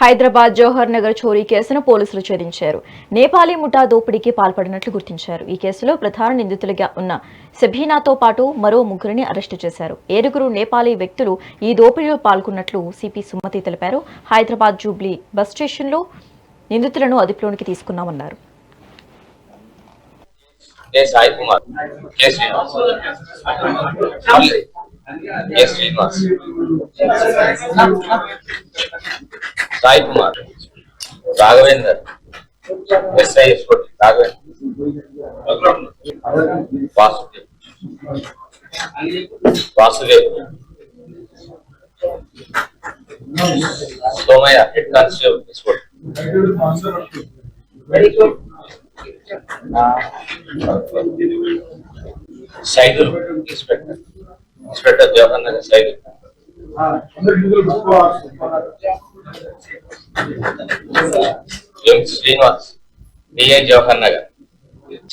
హైదరాబాద్ జవహర్ నగర్ చోరీ కేసును పోలీసులు ఛేదించారు. నేపాలీ ముఠా దోపిడీకి పాల్పడినట్లు గుర్తించారు. ఈ కేసులో ప్రధాన నిందితులుగా ఉన్న సెబీనాతో పాటు మరో ముగ్గురిని అరెస్టు చేశారు. 7 నేపాలీ వ్యక్తులు ఈ దోపిడీలో పాల్గొన్నట్లు సిపి సుమతి తెలిపారు. హైదరాబాద్ జూబ్లీ బస్ స్టేషన్లో నిందితులను అదుపులోనికి తీసుకున్నామన్నారు. Sai Kumar, Raghavender, SI Vasudev, Somaiah, head constable, Saidul, inspector Jawahar Nagar Saidul, Srinivas, DI Jawahar Nagar.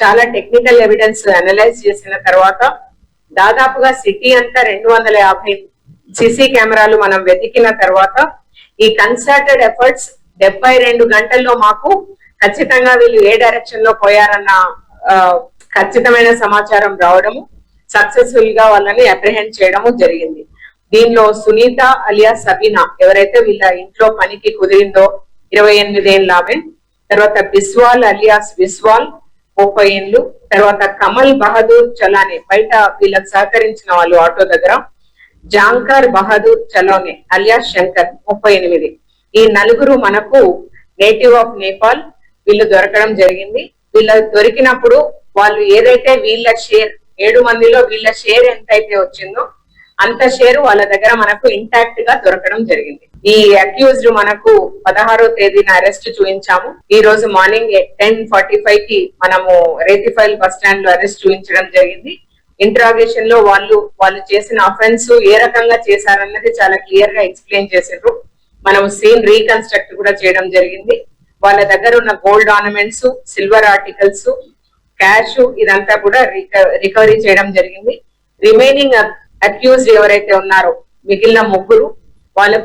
చాలా టెక్నికల్ ఎవిడెన్స్ అనలైజ్ చేసిన తర్వాత దాదాపుగా సిటీ అంతా 250 సిసి కెమెరాలు మనం వెతికిన తర్వాత ఈ కన్సర్టెడ్ ఎఫర్ట్స్ 72 గంటల్లో మాకు ఖచ్చితంగా వీళ్ళు ఏ డైరెక్షన్ లో పోయారన్న ఖచ్చితమైన సమాచారం రావడము, సక్సెస్ఫుల్ గా వాళ్ళని అప్రిహెండ్ చేయడము జరిగింది. దీనిలో సునీత అలియా సబీనా ఎవరైతే వీళ్ళ ఇంట్లో పనికి కుదిరిందో 28 ఏళ్ళ ఆమె, తర్వాత బిస్వాల్ అలియాస్ విస్వాల్ 30 ఏళ్ళు, తర్వాత కమల్ బహదూర్ చలానే బయట వీళ్ళకి సహకరించిన వాళ్ళు ఆటో దగ్గర, జాంకర్ బహదూర్ చలోనే అలియాస్ శంకర్ 38. ఈ నలుగురు మనకు నేటివ్ ఆఫ్ నేపాల్. వీళ్ళు దొరకడం జరిగింది. వీళ్ళ దొరికినప్పుడు వాళ్ళు ఏదైతే వీళ్ళ షేర్ 7 మందిలో వీళ్ళ షేర్ ఎంతైతే వచ్చిందో అంత షేర్ వాళ్ళ దగ్గర మనకు ఇంటాక్ట్ గా దొరకడం జరిగింది. ఈ అక్యూజ్డ్ మనకు 16వ తేదీన అరెస్ట్ చూపించాము. ఈ రోజు మార్నింగ్ 10:45 కి మనము రేతిఫైల్ బస్ స్టాండ్ లో అరెస్ట్ చూపించడం జరిగింది. ఇంట్రాగేషన్ లో వాళ్ళు చేసిన అఫెన్స్ ఏ రకంగా చేశారన్నది చాలా క్లియర్ గా ఎక్స్ప్లెయిన్ చేసిండ్రు. మనం సీన్ రీకన్స్ట్రక్ట్ కూడా చేయడం జరిగింది. వాళ్ళ దగ్గర ఉన్న gold ornaments, silver articles, cash ఇదంతా కూడా రికవరీ చేయడం జరిగింది. రిమైనింగ్ అక్యూజ్డ్ ఎవరైతే ఉన్నారో మిగిలిన ముగ్గురు వాళ్ళకు